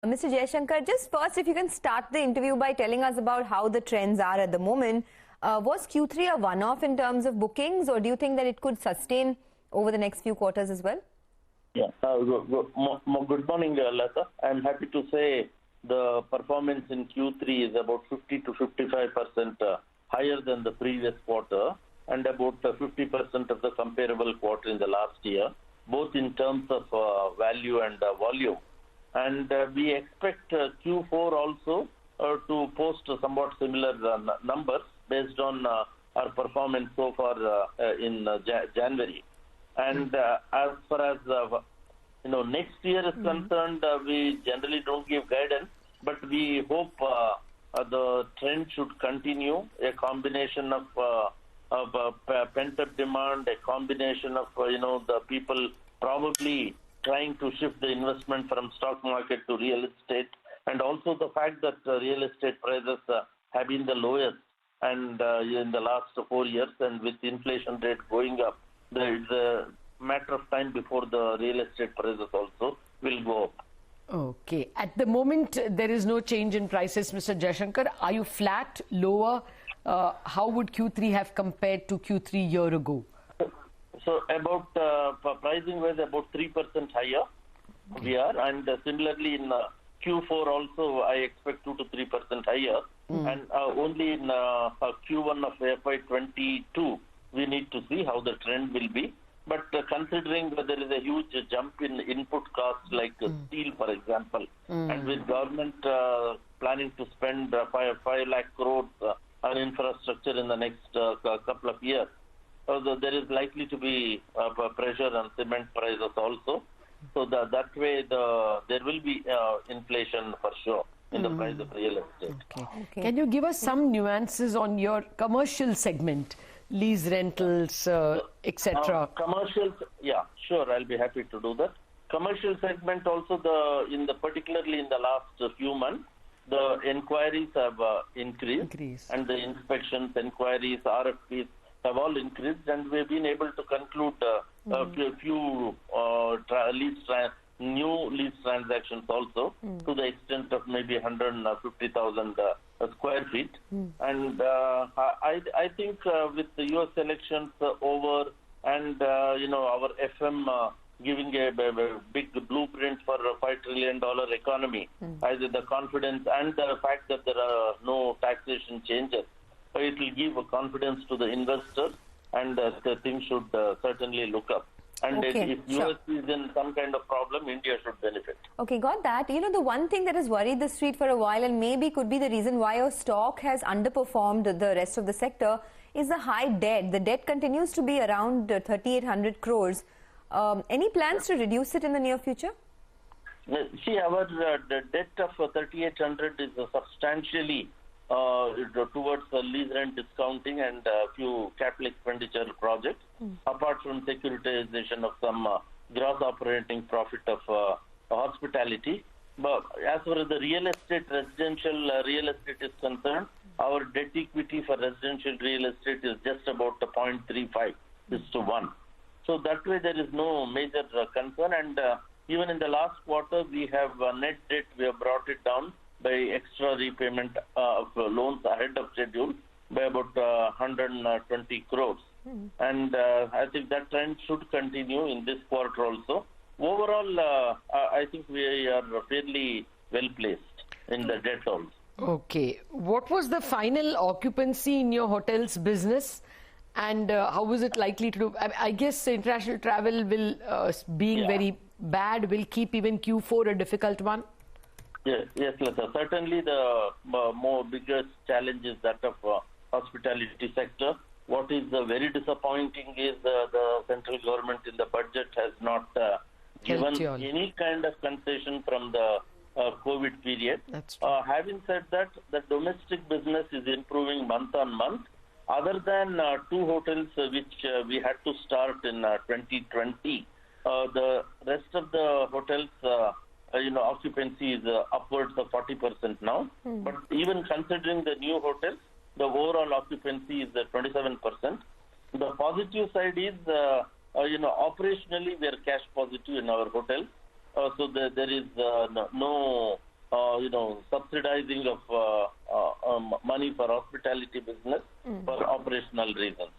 Mr. Jaishankar, just first, if you can start the interview by telling us about how the trends are at the moment. Was Q3 a one-off in terms of bookings, or do you think that it could sustain over the next few quarters as well? Yeah. Good morning, Lata. I'm happy to say the performance in Q3 is about 50 to 55% higher than the previous quarter and about 50% of the comparable quarter in the last year, both in terms of value and volume. And we expect Q4 also to post somewhat similar numbers based on our performance so far in January. And as far as next year is concerned, we generally don't give guidance, but we hope the trend should continue. A combination of pent-up demand, a combination of the people probably trying to shift the investment from stock market to real estate, and also the fact that real estate prices have been the lowest and in the last 4 years, and with inflation rate going up, it's a matter of time before the real estate prices also will go up. Okay. At the moment, there is no change in prices, Mr. Jaishankar. Are you flat, lower? How would Q3 have compared to Q3 year ago? So about pricing was about 3% higher. Okay. We are, and similarly in Q4 also I expect 2 to 3% higher, and only in Q1 of FY22 we need to see how the trend will be. But considering that there is a huge jump in input costs like steel, for example, and with government planning to spend 5 lakh crores on infrastructure in the next couple of years, there is likely to be pressure on cement prices also. So that way there will be inflation for sure in the price of real estate. Okay. Can you give us some nuances on your commercial segment, lease rentals, etc.? Commercials, yeah, sure, I'll be happy to do that. Commercial segment also, particularly in the last few months, the inquiries have increased, and the inspections, inquiries, RFPs have all increased, and we've been able to conclude a few new lease transactions also to the extent of maybe 150,000 square feet. And I think with the US elections over and our FM giving a big blueprint for a $5 trillion economy, either the confidence and the fact that there are no taxation changes, it will give a confidence to the investors, and things should certainly look up. And if US is in some kind of problem, India should benefit. Okay, got that. The one thing that has worried the street for a while, and maybe could be the reason why your stock has underperformed the rest of the sector, is the high debt. The debt continues to be around 3,800 crores. Any plans to reduce it in the near future? See, our debt of 3,800 is substantially towards lease rent discounting and a few capital expenditure projects, apart from securitization of some gross operating profit of hospitality. But as far as the residential real estate is concerned, our debt equity for residential real estate is just about 0.35:1. So that way there is no major concern, and even in the last quarter we have net debt, we have brought it down by extra repayment of loans ahead of schedule by about 120 crores. And I think that trend should continue in this quarter also. Overall, I think we are fairly well placed in the debt also. Okay. What was the final occupancy in your hotels business, and how was it likely to do? I guess international travel will, being very bad, will keep even Q4 a difficult one. Yes, Lata. Certainly the more biggest challenge is that of hospitality sector. What is very disappointing is the central government in the budget has not given any kind of concession from the COVID period. That's true. Having said that, the domestic business is improving month on month. Other than 2 hotels which we had to start in 2020, the rest of the hotels occupancy is upwards of 40% now. But even considering the new hotels, the overall occupancy is 27%. The positive side is, operationally we are cash positive in our hotels. So there is no subsidizing of money for hospitality business for operational reasons.